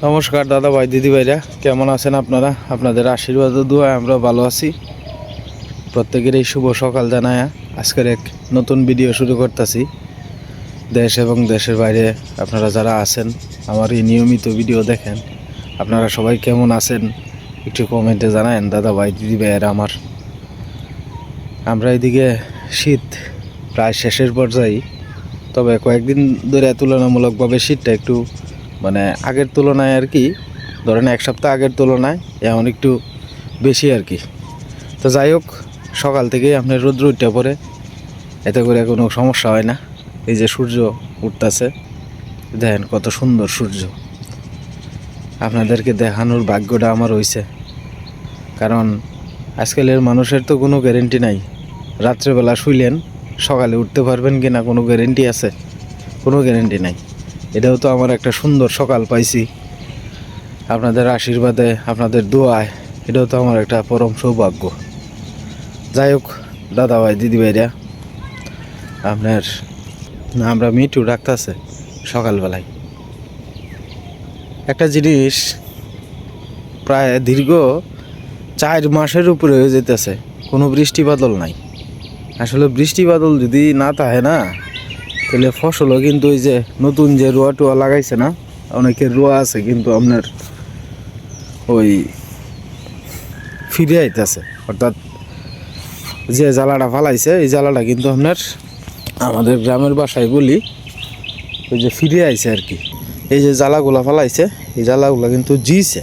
নমস্কার দাদা ভাই দিদি ভাইরা, কেমন আছেন আপনারা? আপনাদের আশীর্বাদ ও দোয়ায় আমরা ভালো আছি। প্রত্যেকের এই শুভ সকাল জানায়া আজকের এক নতুন ভিডিও শুরু করতেছি। দেশ এবং দেশের বাইরে আপনারা যারা আছেন, আমার এই নিয়মিত ভিডিও দেখেন, আপনারা সবাই কেমন আছেন একটু কমেন্টে জানায়েন দাদা ভাই দিদি ভাইয়েরা। আমরা এদিকে শীত প্রায় শেষের পর্যায়ে, তবে কয়েকদিন ধরে তুলনামূলকভাবে শীতটা একটু আগের তুলনায় আর কি, ধরেন এক সপ্তাহ আগের তুলনায় এখন একটু বেশি আর কি। তো যাই হোক, সকাল থেকেই আপনার রৌদ্র উঠে পড়ে, এতে করে কোনো সমস্যা হয় না। এই যে সূর্য উঠতেছে, দেখেন কত সুন্দর সূর্য। আপনাদেরকে দেখানোর ভাগ্যটা আমার হয়েছে, কারণ আজকালের মানুষের তো কোনো গ্যারেন্টি নাই। রাত্রেবেলা শুইলেন সকালে উঠতে পারবেন কি না কোনো গ্যারেন্টি আছে? কোনো গ্যারেন্টি নাই। এটাও তো আমার একটা সুন্দর সকাল পাইছি আপনাদের আশীর্বাদে, আপনাদের দোয়ায়। এটাও তো আমার একটা পরম সৌভাগ্য। যাই হোক দাদা ভাই দিদি ভাইরা, আমরা মিঠু ডাকতেছে সকালবেলায়। একটা জিনিস প্রায় দীর্ঘ 4 মাসের উপরে হয়ে যেতেছে, কোনো বৃষ্টি বাদল নাই। আসলে বৃষ্টি বাদল যদি না থাকে না, তাহলে ফসলও কিন্তু ওই যে নতুন যে রোয়া টোয়া লাগাইছে না, অনেকের রোয়া আছে কিন্তু আপনার ওই ফিরে আইতেছে, অর্থাৎ যে জ্বালাটা ফালাইছে এই জ্বালাটা কিন্তু আপনার আমাদের গ্রামের বাসায় বলি ওই যে ফিরে আইছে আর কি। এই যে জ্বালাগুলা ফালাইছে, এই জ্বালাগুলা কিন্তু জিছে,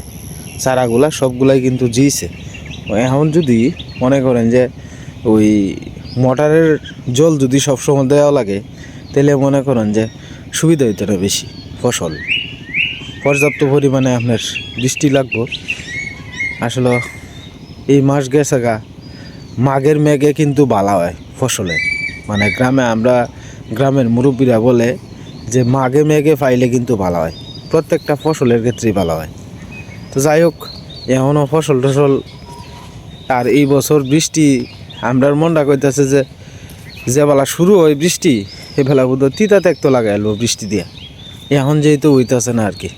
চারাগুলা সবগুলাই কিন্তু জিছে। এখন যদি মনে করেন যে ওই মোটরের জল যদি সবসময় দেওয়া লাগে, তাহলে মনে করেন যে সুবিধা হইতে না বেশি। ফসল পর্যাপ্ত পরিমাণে আপনার বৃষ্টি লাগবো। আসলে এই মাস গেছে গা, মাঘের মেঘে কিন্তু ভালো হয় ফসলে। গ্রামের মুরব্বীরা বলে যে মাঘে মেঘে পাইলে কিন্তু ভালো হয়, প্রত্যেকটা ফসলের ক্ষেত্রেই ভালো হয়। তো যাই হোক, এখনও ফসল টসল, আর এই বছর বৃষ্টি আমরার মনটা কইতেছে যে বেলা শুরু হয় বৃষ্টি, এ বেলা বোধহয় তিতা ত্যাক্ত লাগাইলো বৃষ্টি দিয়া। এখন যেহেতু হইতেছে না আর কি,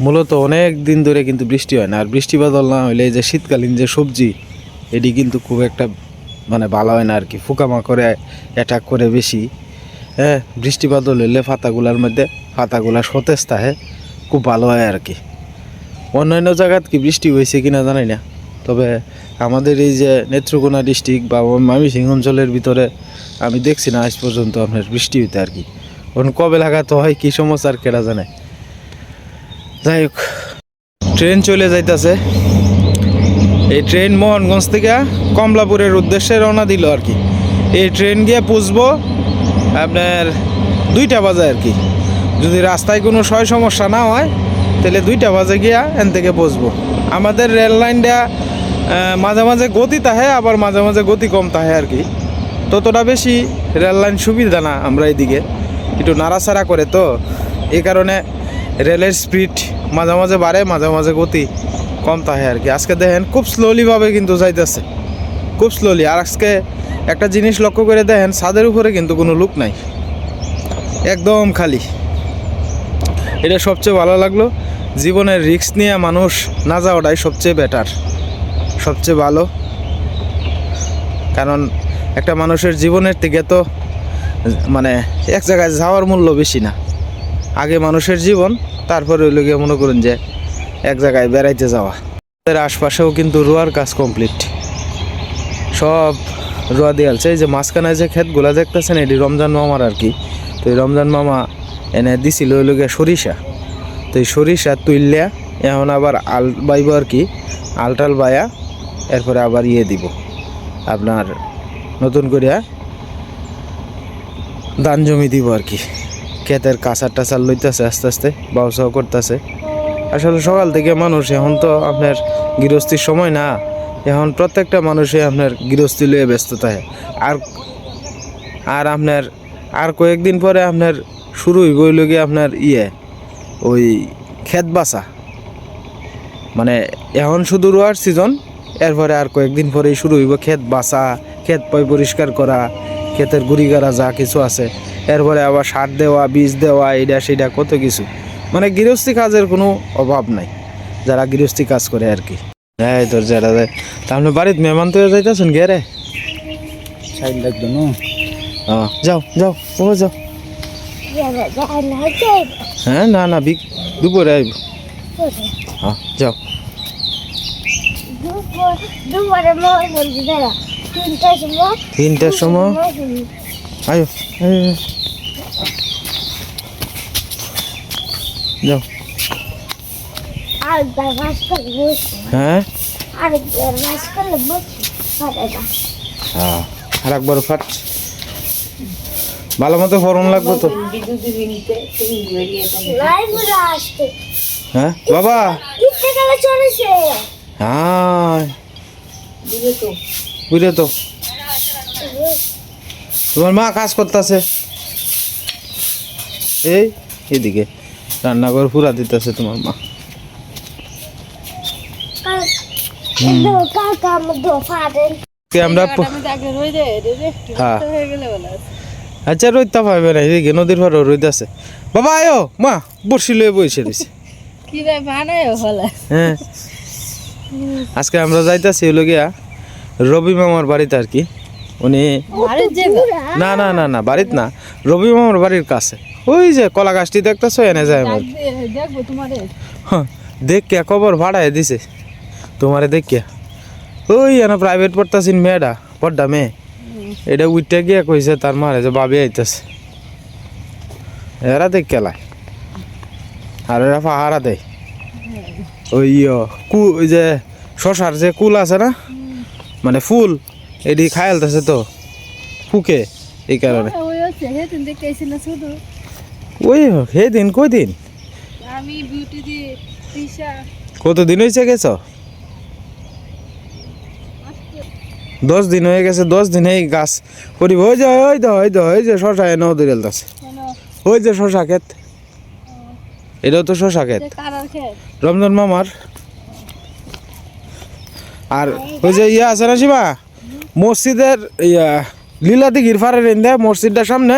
মূলত অনেক দিন ধরে কিন্তু বৃষ্টি হয় না। আর বৃষ্টি বাদল না হইলে এই যে শীতকালীন যে সবজি, এটি কিন্তু খুব একটা ভালো হয় না আর কি। পোকামাকড়ে অ্যাটাক করে বেশি। হ্যাঁ, বৃষ্টি বাদল হইলে পাতাগুলা সতেজ থাকে, খুব ভালো হয় আর কি। অন্যান্য জায়গাত কি বৃষ্টি হয়েছে কিনা জানি না, তবে আমাদের এই যে নেত্রকোনা ডিস্ট্রিক্ট বা ময়মনসিংহ অঞ্চলের ভিতরে আমি দেখছি না আজ পর্যন্ত আপনার বৃষ্টি হইতে আর কি। এখন কবে লাগাতে হয় কি সমস্যা আর কেটা জানে। যাই হোক, ট্রেন চলে যাইতেছে। এই ট্রেন মোহনগঞ্জ থেকে কমলাপুরের উদ্দেশ্যে রওনা দিল আর কি। এই ট্রেন গিয়ে পৌঁছবো আপনার 2টা বাজে আর কি। যদি রাস্তায় কোনো সমস্যা না হয়, তাহলে 2টা বাজে গিয়া এন থেকে পৌঁছবো। আমাদের রেল লাইনটা মাঝে মাঝে গতি থাকে, আবার মাঝে মাঝে গতি কম থাকে আর কি। ততটা বেশি রেল লাইন সুবিধা না, আমরা এদিকে একটু নাড়াচাড়া করে, তো এই কারণে রেলের স্পিড মাঝে মাঝে বাড়ে, মাঝে মাঝে গতি কম থাকে আর কি। আজকে দেখেন খুব স্লোলিভাবে কিন্তু যাইতেছে, খুব স্লোলি। আর আজকে একটা জিনিস লক্ষ্য করে দেখেন, ছাদের উপরে কিন্তু কোনো লোক নাই, একদম খালি। এটা সবচেয়ে ভালো লাগলো। জীবনের রিস্ক নিয়ে মানুষ না যাওয়াটাই সবচেয়ে বেটার, সবচেয়ে ভালো। কারণ একটা মানুষের জীবনের থেকে তো এক জায়গায় যাওয়ার মূল্য বেশি না। আগে মানুষের জীবন, তারপরে ওই লোকে মনে করেন যে এক জায়গায় বেড়াইতে যাওয়া। আমাদের আশপাশেও কিন্তু রোয়ার কাজ কমপ্লিট, সব রোয়া দিয়ে আলছে। এই যে মাঝখানে যে ক্ষেতগুলা দেখতেছেন, এটি রমজান মামার আর কি। তো এই রমজান মামা এনে দিছিল ওই লোকে সরিষা। তো এই সরিষা তুললিয়া এখন আবার আল বাইব আর কি, আলটাল বায়া এরপরে আবার দিব আপনার নতুন করিয়া ধান জমি দিব আর কি। ক্ষেতের কাঁচার টাচার লইতেছে আস্তে আস্তে, বাউসাও করতেছে। আসলে সকাল থেকে মানুষ, এখন তো আপনার গৃহস্থীর সময় না, এখন প্রত্যেকটা মানুষে আপনার গৃহস্থী লইয়ে ব্যস্ত থাকে। আর আপনার আর কয়েকদিন পরে আপনার শুরু হইব গিয়ে আপনার ওই ক্ষেত বাছা। এখন শুধু রোয়ার সিজন, এরপরে আর কয়েকদিন পরেই শুরু হইব ক্ষেত বাছা, ক্ষেত পরিষ্কার করা, ক্ষেতের গুড়ি গাড়া যা কিছু আছে। এরপরে আবার সার দেওয়া, বীজ দেওয়া, এইটা সেইটা কত কিছু। মানে গৃহস্থী কাজের কোনো অভাব নাই, যারা গৃহস্থী কাজ করে আর কি। হ্যাঁ তোর যারা যায় তাহলে বাড়িতে মেহমান তো যাইতেছেন গেরে সাইড লাগবে না। যাও যাও ও যাও। হ্যাঁ না না দুপুরে আইব। হ্যাঁ যাও। তিনটার সময় আয়ো যাও। হ্যাঁ আর একবার ফাট ভালো মতো ফরন লাগবে তো। হ্যাঁ বাবা হ্যাঁ বুঝলে তো তোমার মা কাজ করতেছে এই এদিকে রান্নাঘর পুরা দিতেছে তোমার মা। আমরা হ্যাঁ আচ্ছা রইতা পাইবে না এদিকে নদীর পাড়ে রইতে আছে। বাবা আয়ো মা বসি লয়ে বসে দিছে। হ্যাঁ আজকে আমরা যাইতেছি হলো গিয়া রবি মামার বাড়িতে আর কি। উনি না না না না বাড়িতে না, রবি মামার বাড়ির কাছে ওই যে কলা গাছটি দেখতেছ এনে যায় আমার দেখিয়া খবর ভাড়ায় দিছে তোমারে দেখিয়া। ওই এনে প্রাইভেট পড়তাছিন মেয়েটা পড়ডা মেয়ে এটা উইটা গিয়া কইছে তার মারে যে বাবি আইতাছে এরা দেখ কেলায় আর এরা পাহারা দেয়। ওই ওই যে শশার যে কুল আছে না মানে ফুল এটি খায়ালতেছে তো ফুকে এই কারণে। ওই হে দিন কই দিন কতদিন হয়েছে গেছ? 10 দিন হয়ে গেছে। 10 দিন এই গাছ করিব ওই যে ওই দো ওই দো ওই যে শশা এনে ওদের এলতাছে ওই যে শশা ক্ষেত এটাও তো শশা ক্ষেত রমজান মামার। আর ওই যে ইয়া আছে না শিবা মসজিদের ইয়া লীলা দিঘির ফারের এনে মসজিদটার সামনে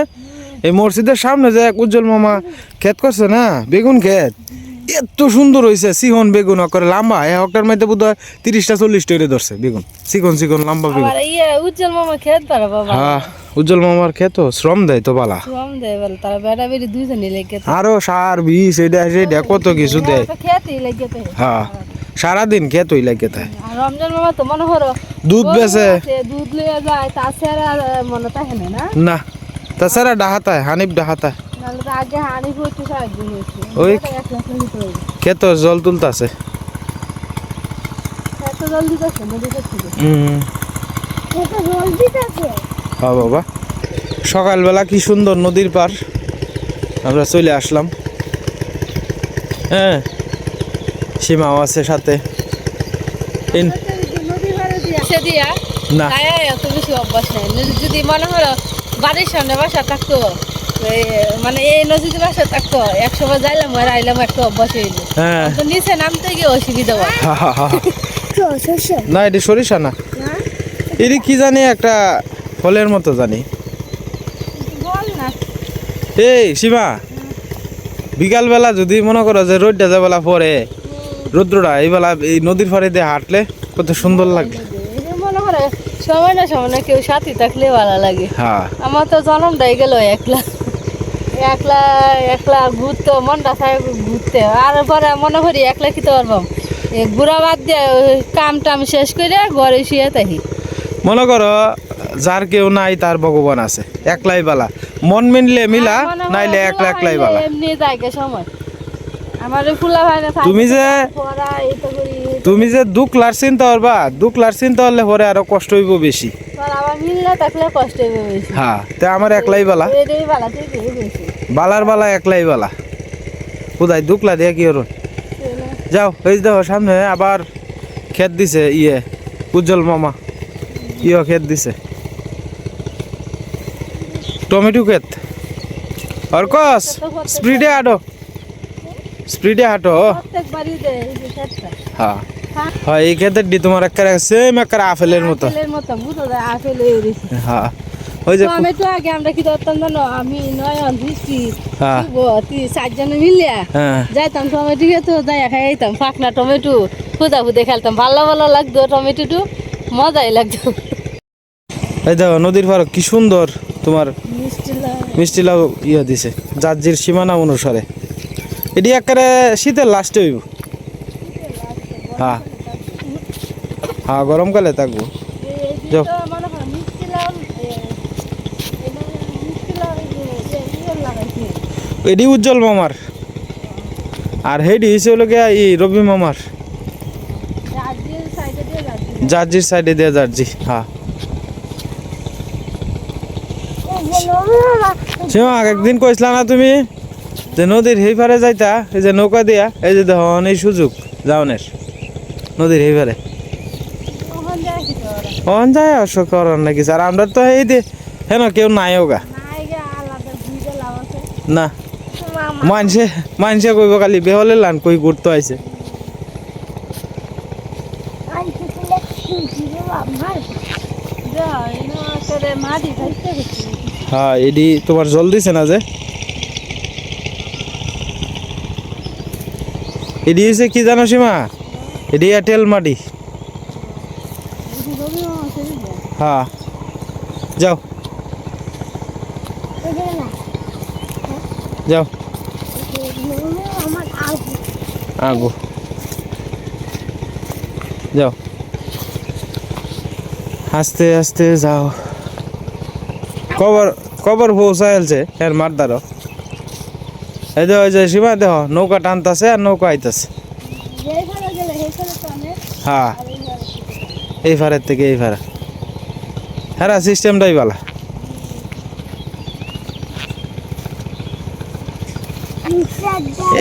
এই মসজিদের সামনে যে এক উজ্জ্বল মামা ক্ষেত করছে না বেগুন ক্ষেত এত সুন্দর হয়েছে সিহন বেগুন করে লম্বা একটার মধ্যে বোধ হয় 30টা 40টা ধরছে বেগুন চিকন চিকন লম্বা বেগুন। উজ্জ্বল মামা ক্ষেত পারে বাবা। হ্যাঁ উজ্জ্বল মামার ক্ষেত শ্রম দেয় তো বালা শ্রম দেয় বল তার বেটা বেটি দুইজনই লেগে আরো সার বিষ এটা সেটা কত কিছু দেয়। ক্ষেতই লেগে তো হ্যাঁ সারাদিন ক্ষেতই লাগে তাই। আর রমজান মামা তো মনে করো দুধ বেচে দুধ লইয়া যায় তাছাড়া মনে থাকে না না তাছাড়া ডাহাতায় হানিফ ডাহাতায় নাহলে তো আগে হানি হইতে সারাদিন হয়েছে ওই ক্ষেত জল তুলতাছে এত জল দিতেছে নদী থেকে জল দিতেছে। হ্যাঁ বাবা সকালবেলা কি সুন্দর নদীর পার আমরা চলে আসলাম। হ্যাঁ সীমাও আছে সাথে না এত বেশি অভ্যাস নাই যদি মনে করো বাড়ির সামনে বাসা থাকতো মানে এই নদীতে বাসা থাকতো একসময় যাইলাম আর আইলাম একটা অভ্যাস হইলো। হ্যাঁ তো নিচে নামতে গিয়ে অসুবিধা হয়। না এটি সরিষা না এটি কি জানি একটা ফলের মতো জানি। বল না এই সীমা বিকালবেলা যদি মনে করো যে রোদটা যাবেলা পরে রৌদ্রটা এইবেলা এই নদীর পাড়ে দিয়ে হাঁটলে কত সুন্দর লাগে। মনে করে সময় না কেউ সাথী থাকলে ভালো লাগে। হ্যাঁ আমার তো জন্মটাই গেল একলা একলা একলা ঘুরতে মনটা থাকে ঘুরতে আর পরে মনে করি একলা খেতে পারবাম ঘুরা বাদ দিয়ে কাম টাম শেষ করে ঘরে শুয়ে থাকি। মনে করো যার কেউ নাই তার ভগবান আছে একলাই বালা মন মিললে মিলা নাইলে একলা একলাই বালা এমনি জায়গা সময় আমার ফুলা ভাই না তুমি যে দুঃখলার চিন্তা করবা দুঃখলার চিন্তা করলে পরে আরো কষ্ট হইব বেশি। আমার মিললে থাকলে কষ্ট হইব বেশি। হ্যাঁ তে আমার একলাই বালা এটাই বালা থেকে বেশি বালার বালা একলাই বালা কোথায় দুঃখলা দিয়ে কি করুন যাও এই দেখো সামনে আবার ক্ষেত দিছে ইয়ে উজ্জ্বল মামা ক্ষেত দিছে টমেটো ক্ষেত অর্কস স্পিডে হ্যাঁ হ্যাঁ এই ক্ষেতের ডি তোমার একটা সেম একটা আপেলের মতো আপেলের মতো বুঝো আপেল হ্যাঁ ওই যে টমেটো আগে আমরা কি ধরতাম জানো, আমি নয়ন দৃষ্টি হ্যাঁ। চারজনে মিলিয়া হ্যাঁ যাইতাম টমেটো খেতে, যাই খাইতাম ফাঁকনা টমেটো, ফুদা ফুদে খেলতাম, ভালো ভালো লাগতো টমেটোটু, মজাই লাগতো। এই দেখো নদীর পাড় কি সুন্দর তোমার মিষ্টি মিষ্টি লাউ ইয়ে দিছে জার্জির সীমানা অনুসারে। এটি একেবারে শীতের লাস্টে হইব। হ্যাঁ হ্যাঁ গরমকালে থাকবো। যাও। মনে হয় মিষ্টি লাউ মিষ্টি লাউ লাগাইছি। এটি উজ্জ্বল মামার, আর হেডি হয়েছে হলো গিয়া এই রবি মামার, রাজ্যের সাইডে দিয়ে যাচ্ছি। জার্জির সাইডে দেয়া জার্জি। হ্যাঁ সীমা একদিন কইসলা না তুমি যে নদীর হেই পারে যাইতা, এই যে নৌকা দিয়া, এই যে দেখো এই সুযোগ যাওনের নদীর হেই পারে ওখান যায় কি তোরা? অন যায় অবশ্য করার নাকি স্যার, আমরা তো এই যে হেন কেউ নাইও গা নাই গে আলাদা দুইটা লাভ আছে। না। মামা মানসে মানসে কইব খালি বেহলে লান কই ঘুরতে আইছে। আইছে তুলে কি আমার যা এনো করে মাটি খাইতে গেছি। হ্যাঁ এডি তোমার জল দিছে না যে, এডি হচ্ছে কি জানো সীমা, এডি এয়ারটেল মাটি। রবি মামা সেদিন হ্যাঁ যাও যাও আমার আগো যাও আস্তে আস্তে যাও। কবর কবর পৌঁছাইছে এর মারদারও। এই যে ওই যে সীমা দেহ নৌকা টানতাছে আর নৌকা আইতাছে। যেখানে গেলে সেখানে তো অনেক হ্যাঁ এই ফারের থেকে এই ফারা, হ্যাঁ সিস্টেমটাই ভালো।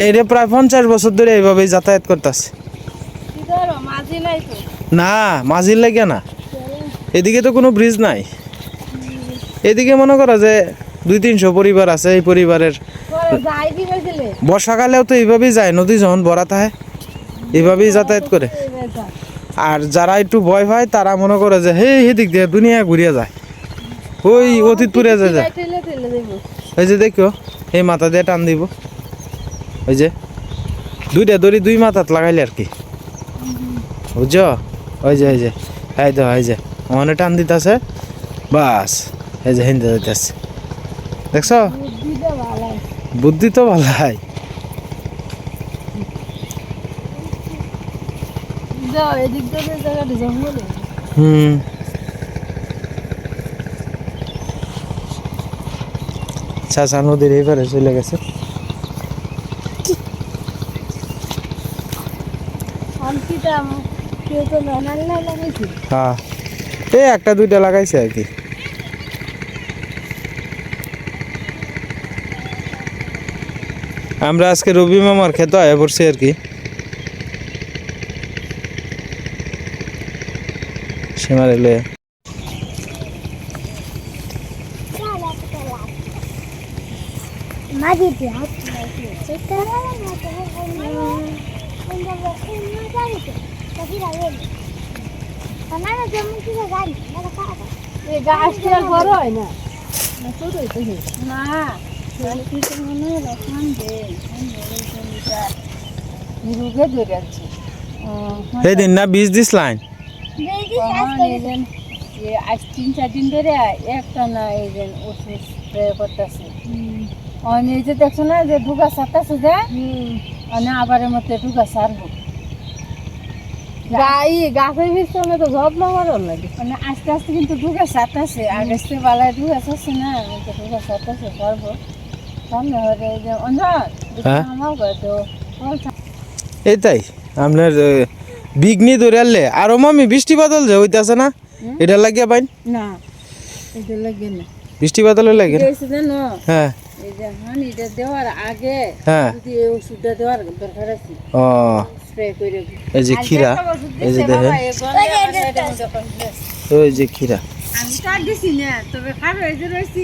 এটা প্রায় 50 বছর ধরে এইভাবেই যাতায়াত করতেছে। কি ধরো মাঝি নাই তো। না মাঝির লাগে না, এদিকে তো কোনো ব্রিজ নাই। এদিকে মনে করো যে 200-300 পরিবার আছে, এই পরিবারের পরে যাই দিবে দিলে বর্ষাকালেও তো এইভাবেই যায়, নদী যখন ভরা থাকে এইভাবেই যাতায়াত করে। আর যারা একটু ভয় পায় তারা মনে করে যে হে এদিক দিয়ে দুনিয়া ঘুরিয়ে যায়, ওই অতীতপুরে যায় যায়। ঠেলে ঠেলে দেবো। এই যে দেখো এই মাথা দিয়ে টান দিব, ওই যে দুইটা দড়ি দুই মাথাত লাগাইলে আর কি, বুঝছো? ওই যে এই তো এই যে মনে টান দিতেছে, বাস এই যে হিন্দে যাইতেছে, দেখছো? বুদ্ধিটা ভালো। বুদ্ধি তো ভালাই। যাও এদিক দিয়ে জায়গাটা জঙ্গলে। হুম চাচা নদীর এবারে চলে গেছে। আনকিটা কেউ তো নানাল না লাগাইছি। হ্যাঁ এই একটা দুইটা লাগাইছে আর কি। আমরা আজকে রবি মামার খেতে আয়া পড়ছি আর কি। সীমারে লয়ে এই গাছটা বড় হয় না, না ছোট হইতেছে না। রুগে ধরে আছে। সেদিন না বীজ দিস লাইন আজ 3-4 দিন ধরে একটা না এই যে ওষুধ স্প্রে করতেছে। এই যে দেখছো না যে ঢুকা সারতেছে যে, আবার মতো ঢুকা সারবো। গাছের পিছনে তো যত্ন করার লাগে, মানে আস্তে আস্তে কিন্তু ঢুকা সারতেছে, আগে বেলায় ঢুকা সারছে না, ঢুকা সারতেছে সারবো সামনে হলে এই যে আমার ঘরে তো এইটাই আপনার বিঘ্নি ধরে আনলে আরো মামি বৃষ্টি বাদল যে হইতেছে না, এটা লাগিয়ে পাইন না, এটা লাগে না, বৃষ্টি বাদলে লাগে না। জানো হ্যাঁ এই যে হানিটা দেওয়ার আগে হ্যাঁ যদি এই ওষুধটা দেওয়ার দরকার আছে, ও স্প্রে করে। এই যে ক্ষীরা, এই যে দেখেন ওই যে ক্ষীরা, আমি তো আর দিছি না, তবে খাবে এই যে রয়েছি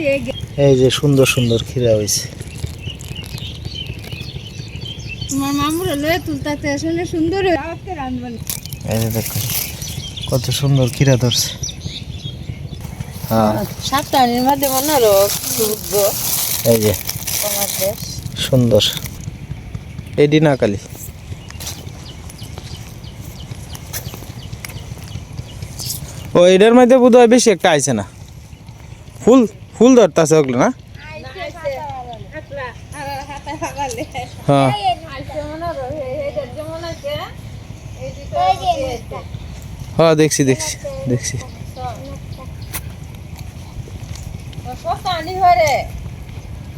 এই যে সুন্দর সুন্দর ক্ষীরা হয়েছে। তোমার মামুরা লয়ে তুলতাতে আসলে সুন্দর হয়ে রান্ধবেন। এই যে দেখুন কত সুন্দর ক্ষীরা ধরছে। হ্যাঁ সপ্তাহের মধ্যে মনে হলো উঠবো এই যে তোমার দেশ সুন্দর এই ডিনাকালি ও এটার মধ্যে বোধ হয় বেশি একটা আইছে না ফুল ফুল ধরতেছে ওগুলো না হ্যাঁ হ্যাঁ দেখছি দেখছি দেখছি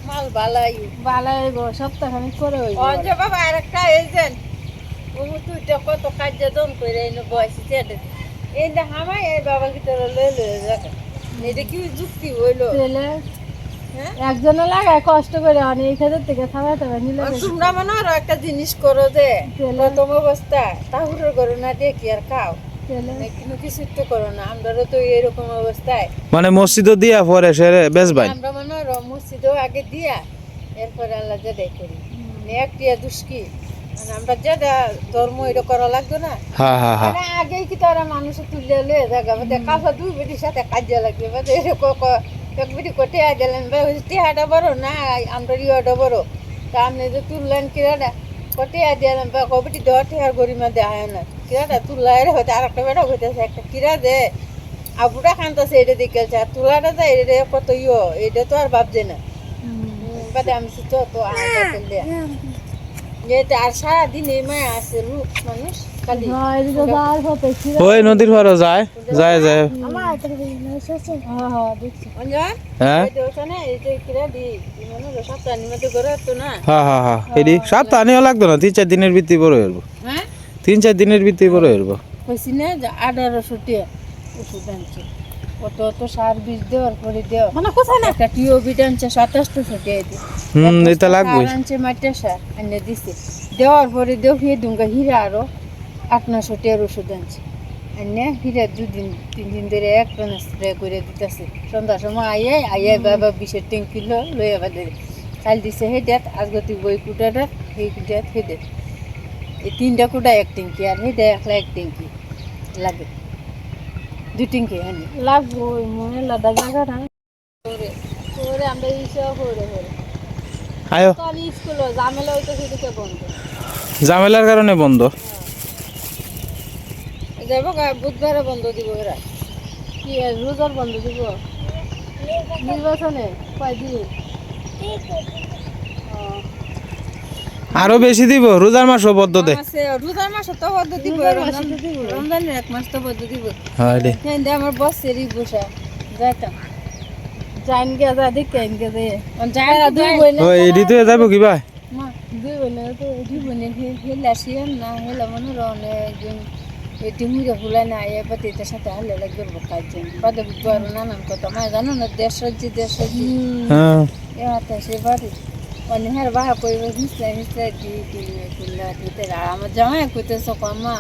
মাল বালাই বালাই গো সপ্তাহখানিক করে হইব অঞ্জে বাবা আরেকটা এজেন্ট ও তুইটা কত কাজ দন করে এনে বয়সি চেটে এই যে হামাই এই বাবা কি তোর লয়ে লয়ে যাবে এটা কি যুক্তি হইলো তেলে হ্যাঁ একজনে লাগায় কষ্ট করে অনেক এই ক্ষেত্রে থেকে থামাই নিলে আর তোমরা মনে হয় একটা জিনিস করো যে তেলে প্রথম অবস্থা তাহুর করো না দেখি আর খাও তেলে কোনো কিছু তো করো না আমরাও তো এরকম অবস্থায় মানে মসজিদও দিয়া পরে সে বেচবাই আমরা মনে হয় মসজিদও আগে দিয়া এরপরে আল্লাহ যেটাই করি একটিয়া দুষ্কি মানে আমরা যেটা ধর্ম এটা করা লাগতো না হ্যাঁ হ্যাঁ হ্যাঁ মানে আগেই কি তারা মানুষ তুলে লয়ে জায়গা মধ্যে কাফা দুই বেটির সাথে কাজে লাগবে মানে এরকম এক বেটি কোটে দিলেন টিহাটা বড় না আমরা ইয়েটা বড় তা আপনি যে তুললেন কিরাটা কোটে দিলেন বা কবেটি দেওয়া টিহার গরিমা দেওয়া হয় না কিরাটা তুললাই হয়তো আর একটা বেটা হইতেছে একটা কিরা দে আবুটা খানতেছে এটা দেখেছে আর তুলাটা যায় এটা কত এটা তো আর ভাবছে না বাদে আমি তো তো আনতে তুললে এটা আর সারাদিন এই মায় আছে লোক মানুষ খালি এদিকে যাওয়ার পথে ছিল ওই নদীর পাড়ে যায় যায় যায় দেখছি অঞ্জন হ্যাঁ এই যে ওখানে এই যে কিরা দি মানে সপ্তাহের মধ্যে ঘরে তো না হ্যাঁ হ্যাঁ হ্যাঁ এটি সপ্তাহ আনিও লাগতো না 3-4 দিনের ভিত্তি বড় হইব হ্যাঁ 3-4 দিনের ভিত্তি বড় হইব কইছি না যে 1800 টাকা ওষুধ আনছে কত তো সার বীজ দেওয়ার পরে দেও মানে কোথায় না একটা টিও বিট আনছে 2700 টাকা দিয়ে এটা লাগবে আনছে মাটির সার এনে দিছে দেওয়ার পরে দেও ফিরে দুঙ্গা হিরা আরো 800 টাকার ওষুধ আনছে এনে হিরা 2-3 দিন ধরে এক পানা স্প্রে করে দিতেছে সন্ধ্যার সময় আইয়ে বাবা 20 ট্যাঙ্কি লয়ে বাদে কাল দিছে হে দেত আজকে তুই বই কুটাটা এই দেত হে দেত এই 3টা কুটা এক ট্যাঙ্কি আর হে দেখ এক ট্যাঙ্কি লাগে 2 ট্যাঙ্কি আনি লাগবো মনে লাদা জায়গা না করে আমরা ইসব করে আয়ো তো আমি স্কুলে ঝামেলা হইতো সেদিকে বন্ধ ঝামেলার কারণে বন্ধ যাবো বুধবারে বন্ধ দিব এরা কি আর রোজার বন্ধ দিব নির্বাচনে কয়দিন আরো বেশি দিব রোজার মাসও বদ্ধ দে আছে রোজার মাস তো বদ্ধ দিব রমজানের এক মাস তো বদ্ধ দিব হ্যাঁ রে কিন্তু আমার বসেরই বসা যাইতাম জাইন গে যা দেখতে আইন গে দে যাই দুই বই না ওই এডি তো যাবো কি ভাই মা দুই বই না তো জীবনে হেলা শিয়াম না হেলা মনে রনে একজন এটি মুড়ে ফুলাই না এ পাতে তার সাথে হালে লাগবে কাজজন বাদে বুঝবার নানান কথা মা জানো না দেশ রাজ্যি হ্যাঁ এ হাতে সে বাড়ি মানে হ্যাঁ বাহা করবে মিশলাই দিতে আর আমার জামাই কইতেছে কমা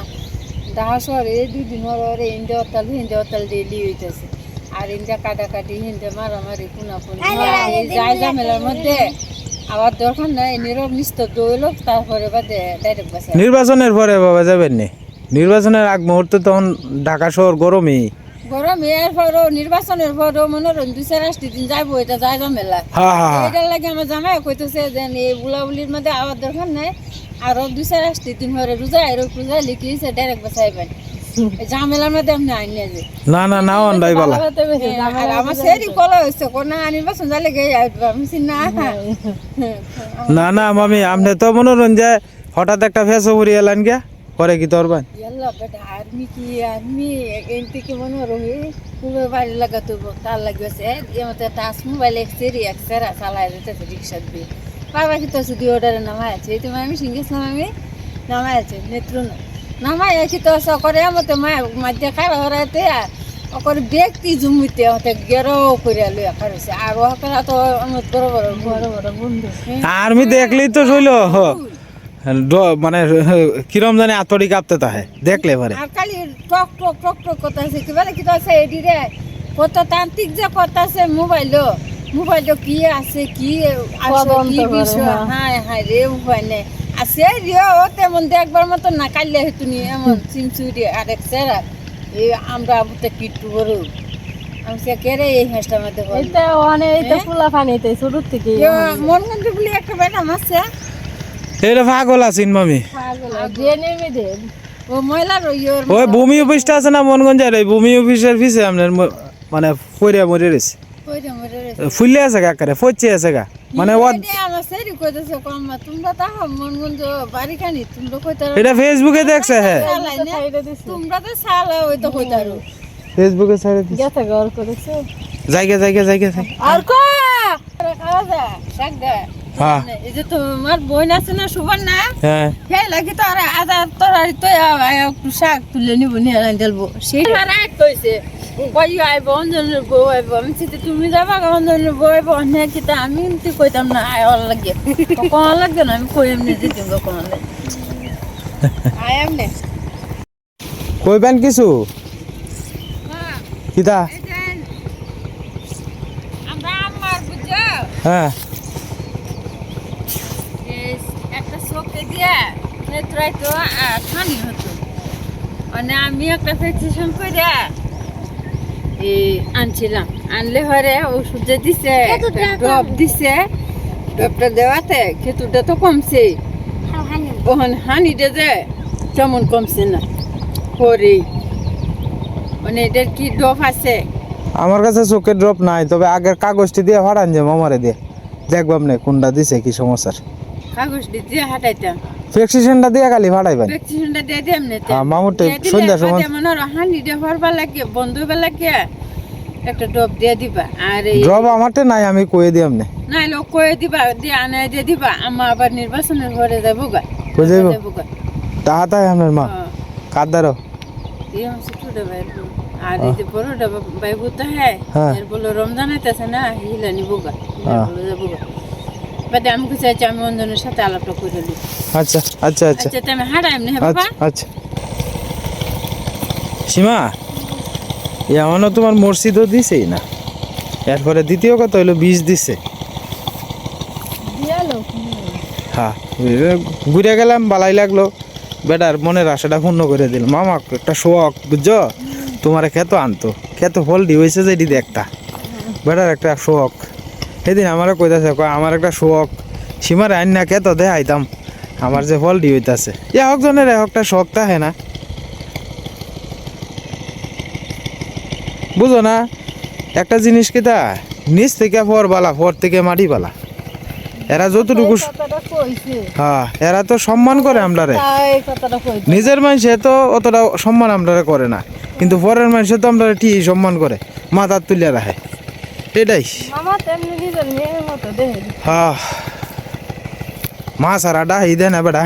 ডাহা শহরে 2 দিন হরে ইন্দে অতাল ডেলি হইতেছে আর ইন্দা কাটাকাটি হিন্দে মারামারি পুনাপুনি যাই ঝামেলার মধ্যে আবার দরকার নাই নীরব নিস্তব্ধ হইল তারপরে বাদে ডাইরেক্ট বাসে নির্বাচনের পরে বাবা যাবেন নি নির্বাচনের আগ মুহূর্তে তখন ঢাকা শহর গরমই গরম এর পরও নির্বাচনের পরও মনোরঞ্জন 2-4 দিন যাইবো এটা যাই ঝামেলা হ্যাঁ হ্যাঁ এটার লাগে আমার জামাই কইতেছে যে এই বুলাবুলির মধ্যে আবার দরকার নাই আরো 2-4 দিন হরে রোজা এর পূজা লিখিয়েছে ডাইরেক্ট বাসাইবেন ঝামেলার মধ্যে আমি আইন নিয়ে যাই না না না অন ভাই বালা আর আমার সেরি কলা হয়েছে কোনা নির্বাচন যালে গে আমি না না না মামি আপনি তো মনোরঞ্জন হঠাৎ একটা ফেসো ভরি এলেন গিয়া পরে কি তোর ভাই ইয়াল্লা বেটা আর্মি কি আর্মি এই থেকে মনে রহি খুবই বাড়ি লাগাতো তার লাগছে এমতে টাচ মোবাইল এক্সেরি এক্সেরা চালায় যেতেছে রিক্সা দিয়ে বাবা কি তো শুধু অর্ডারে নামাই আছে এই তো আমি সিঙ্গেস নামাই নামাই আছে নেত্র নামাই আছে তো সকরে মতো মাঝে খাই হরাইতে ওকর ব্যক্তি জমিতে হতে গেরো করে লইয়া খাইছে আর ওকরা তো আমার বড় বড় বন্ধু আর্মি দেখলেই তো শৈল মানে কিরম জানে আতড়ি কাঁপতে তাহে দেখলে পারে আর খালি টক টক টক টক করতেছে কি বলে কি আছে এডি রে কত তান্ত্রিক যে করতেছে মোবাইল কি আছে কি আছে কি বিষয় হ্যাঁ হ্যাঁ রে উপায় নেই আছে রিও ও তেমন দেখবার মতো না কাইলে হেতুনি এমন সিমসুরি আর এক সেরা এই আমরা আবুতে কিট্টু বড় আমি সে কেড়ে এই হাঁসটার মধ্যে বল এইটা অনেক এইটা ফুলা পানিতে ছোট থেকে মন গঞ্জ বলে একটা বেটা মারছে এটা পাগল আছেন মামি ড্রেনের মেয়েদে ও ময়লার ওর ওই ভূমি অফিসটা আছে না মনগঞ্জের ওই ভূমি অফিসের পিছে আপনার মানে পইরা মরে রয়েছে কইরা মরে রে ফুললে আছে গা করে ফচ্ছে আছে গা মানে ও আমার সেরি কইতেছে কম তোমরা তাহো মন গঞ্জ বাড়ি খানি তোমরা কইতারো এটা ফেসবুকে দেখছে হ্যাঁ তোমরা তো সালা ওই তো কইতারো ফেসবুকে ছাড়ে দিছে গেছে ঘর করেছে জায়গা আর কো খাওয়া যা শাক দে হ্যাঁ এই যে তোমার বোন আছে না সুবর্ণা হ্যাঁ হে লাগি তো আর আদা তরারি তো একটু শাক তুলে নিব নিয়ে আনি দেবো সেই রাত কইছে কই আইব অঞ্জনের বউ আইব আমি চিন্তা তুমি যাবা অঞ্জনের বউ আইব অনেক চিন্তা আমি এমনি কইতাম না আয় অল লাগে কোন লাগবে না আমি কই এমনি দিতাম কোন লাগে আয় এমনি কইবেন কিছু কিতা আমরা আমার বুঝছো হ্যাঁ একটা চোখে দিয়া নেত্রাই তো খানি হতো মানে আমি একটা প্রেসক্রিপশন করে আনছিলাম আনলে হরে ওষুধ যে দিছে ডব দিছে ডবটা দেওয়াতে খেতুটা তো কমছে ওখানে হানিটা যে তেমন কমছে না পরে মানে এটার কি ডব আছে আমার কাছে চোখের ড্রপ নাই তবে আগের কাগজটি দিয়ে ফাড়ান যে মামারে দিয়ে দেখবাম না কোনটা দিছে কি সমস্যার কাগজ দিয়ে হাঁটাইতাম প্রেসক্রিপশনটা দিয়ে খালি ফাড়াইবেন প্রেসক্রিপশনটা দিয়ে দিলাম না হ্যাঁ মামুরটা সন্ধ্যার সময় মনে হয় হানিটা ভরবার লাগে বন্ধ হবার লাগে একটা ডব দিয়ে দিবা আর এই ড্রপ আমারটা নাই আমি কয়ে দিয়াম না নাই লোক কয়ে দিবা দিয়ে আনা দিয়ে দিবা আমার আবার নির্বাচনের ঘরে যাবো গা কই যাইব যাবো গা তাহাতাই আপনার মা কাদারও এই হচ্ছে ছোট ভাই আর এই যে বড়টা ভাই বুঝতে হ্যাঁ হ্যাঁ। এর বলে রমজান আইতেছে না হিলা নিবো গা হ্যাঁ। বলে যাবো গা বাদে আমি চাইছি আমি অঞ্জনের সাথে আলাপটা করে দিই আচ্ছা আচ্ছা আচ্ছা আচ্ছা তো আমি হাঁটাই এমনি হ্যাঁ বাবা আচ্ছা আচ্ছা সীমা এমনও তোমার মসজিদও দিছেই না এরপরে দ্বিতীয় কথা হইলো বীজ দিছে দিয়ালো হ্যাঁ ঘুরে গেলাম বালাই লাগলো বেটার মনের আশাটা পূর্ণ করে দিল মামা একটা শখ বুঝছো তোমার খেতো আনতো খেতো ফল দি হয়েছে যে এটি একটা বেটার একটা শখ সেদিন আমারও কইতাছে কয় আমার একটা শখ সীমার আইন না খেতো দেখাইতাম আমার যে ফল দি হইতাছে একজনের একটা শখ থাকে না বুঝো না একটা জিনিস কিতা নিচ থেকে ফর বালা ফর থেকে মাটি বালা এরা যতটুকু কথাটা কইছে হ্যাঁ এরা তো সম্মান করে আমরারে তাই কথাটা কইছে নিজের মানুষে তো অতটা সম্মান আমরারে করে না কিন্তু পরের মানুষে তো আমরা ঠিক সম্মান করে মাথা তুলে রাখে এটাই মামা তেমনি নিজের মেয়ের মতো দেখে হ্যাঁ মা সারা ডাহি দেয় না বেটা